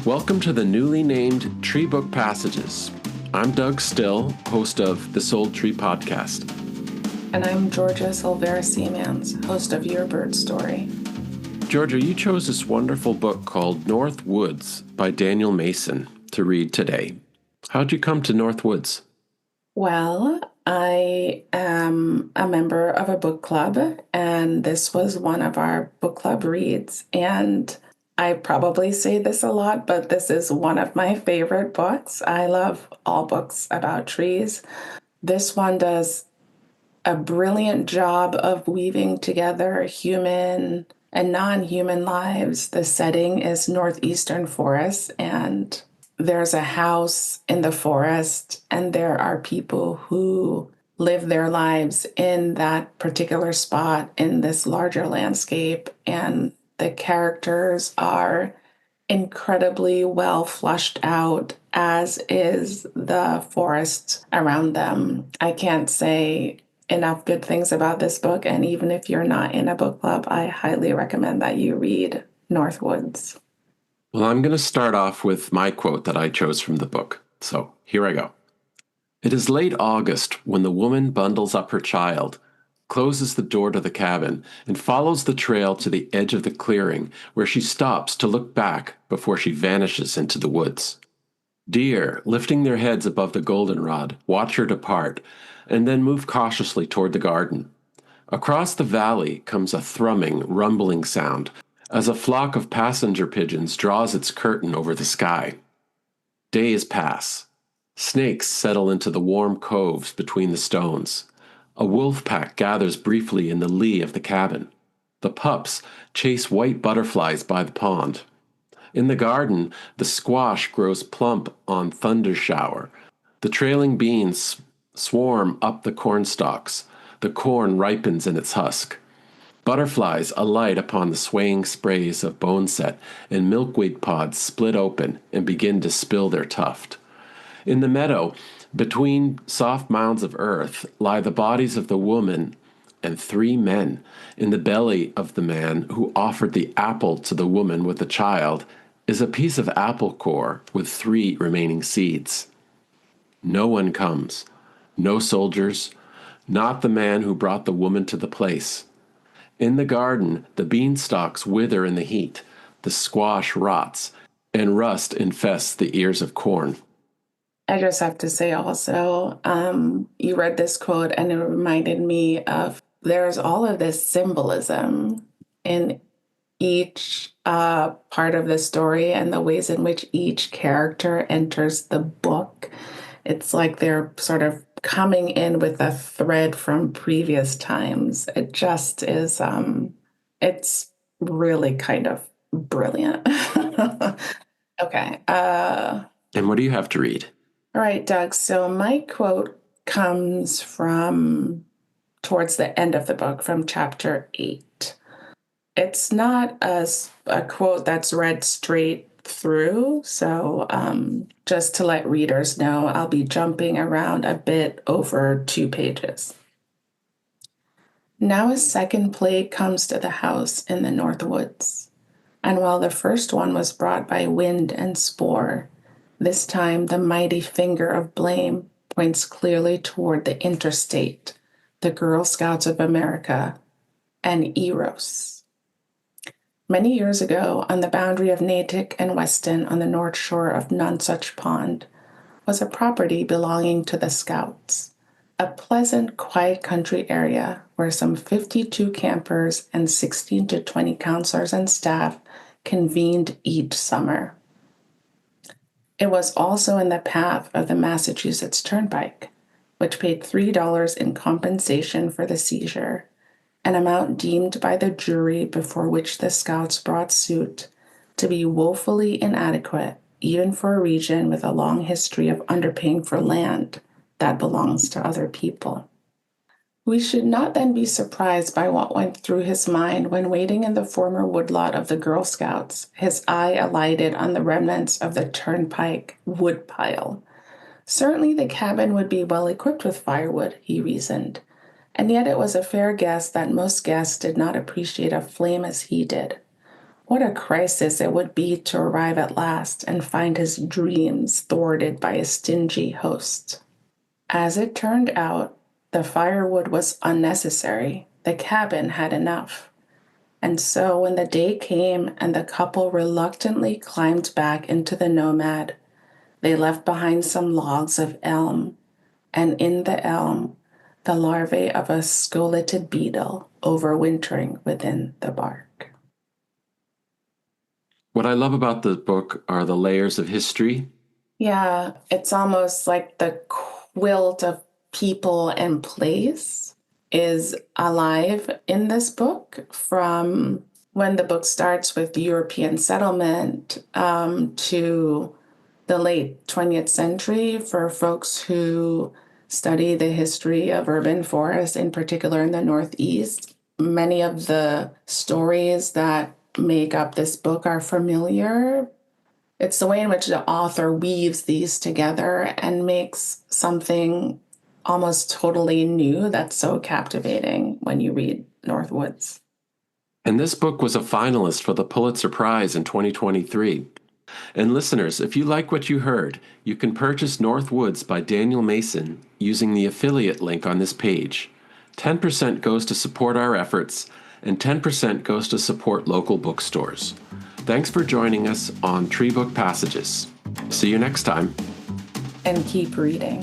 Welcome to the newly named Tree Book Passages. I'm Doug Still, host of This Old Tree Podcast. And I'm Georgia Silvera-Seamans, host of Your Bird Story. Georgia, you chose this wonderful book called North Woods by Daniel Mason to read today. How'd you come to North Woods? Well, I am a member of a book club, and this was one of our book club reads. And I probably say this a lot, but this is one of my favorite books. I love all books about trees. This one does a brilliant job of weaving together human and non-human lives. The setting is northeastern forest, and there's a house in the forest, and there are people who live their lives in that particular spot in this larger landscape, and the characters are incredibly well flushed out, as is the forest around them. I can't say enough good things about this book, and even if you're not in a book club, I highly recommend that you read North Woods. Well, I'm going to start off with my quote that I chose from the book. So here I go. It is late August when the woman bundles up her child, closes the door to the cabin, and follows the trail to the edge of the clearing, where she stops to look back before she vanishes into the woods. Deer, lifting their heads above the goldenrod, watch her depart, and then move cautiously toward the garden. Across the valley comes a thrumming, rumbling sound, as a flock of passenger pigeons draws its curtain over the sky. Days pass. Snakes settle into the warm coves between the stones. A wolf pack gathers briefly in the lee of the cabin. The pups chase white butterflies by the pond. In the garden, the squash grows plump on thunder shower. The trailing beans swarm up the corn stalks. The corn ripens in its husk. Butterflies alight upon the swaying sprays of boneset, and milkweed pods split open and begin to spill their tuft. In the meadow, between soft mounds of earth, lie the bodies of the woman and 3 men. In the belly of the man who offered the apple to the woman with the child is a piece of apple core with 3 remaining seeds. No one comes. No soldiers. Not the man who brought the woman to the place. In the garden, the beanstalks wither in the heat. The squash rots, and rust infests the ears of corn. I just have to say also, you read this quote and it reminded me of there's all of this symbolism in each part of the story and the ways in which each character enters the book. It's like they're sort of coming in with a thread from previous times. It just is, it's really kind of brilliant. Okay. And what do you have to read? All right, Doug. So my quote comes from towards the end of the book, from chapter 8. It's not a quote that's read straight through. So just to let readers know, I'll be jumping around a bit over 2 pages. Now a second plague comes to the house in the North Woods. And while the first one was brought by wind and spore, this time the mighty finger of blame points clearly toward the interstate, the Girl Scouts of America, and Eros. Many years ago, on the boundary of Natick and Weston on the north shore of Nonsuch Pond, was a property belonging to the Scouts, a pleasant, quiet country area where some 52 campers and 16 to 20 counselors and staff convened each summer. It was also in the path of the Massachusetts Turnpike, which paid $3 in compensation for the seizure, an amount deemed by the jury before which the Scouts brought suit to be woefully inadequate, even for a region with a long history of underpaying for land that belongs to other people. We should not then be surprised by what went through his mind when waiting in the former woodlot of the Girl Scouts. His eye alighted on the remnants of the turnpike woodpile. Certainly the cabin would be well equipped with firewood, he reasoned, and yet it was a fair guess that most guests did not appreciate a flame as he did. What a crisis it would be to arrive at last and find his dreams thwarted by a stingy host. As it turned out, the firewood was unnecessary. The cabin had enough. And so when the day came and the couple reluctantly climbed back into the Nomad, they left behind some logs of elm, and in the elm, the larvae of a scoleted beetle overwintering within the bark. What I love about the book are the layers of history. Yeah, it's almost like the quilt of people and place is alive in this book, from when the book starts with European settlement to the late 20th century for folks who study the history of urban forests, in particular in the Northeast. Many of the stories that make up this book are familiar. It's the way in which the author weaves these together and makes something almost totally new that's so captivating when you read Northwoods. And this book was a finalist for the Pulitzer Prize in 2023. And listeners, if you like what you heard, you can purchase Northwoods by Daniel Mason using the affiliate link on this page. 10% goes to support our efforts, and 10% goes to support local bookstores. Thanks for joining us on Tree Book Passages. See you next time. And keep reading.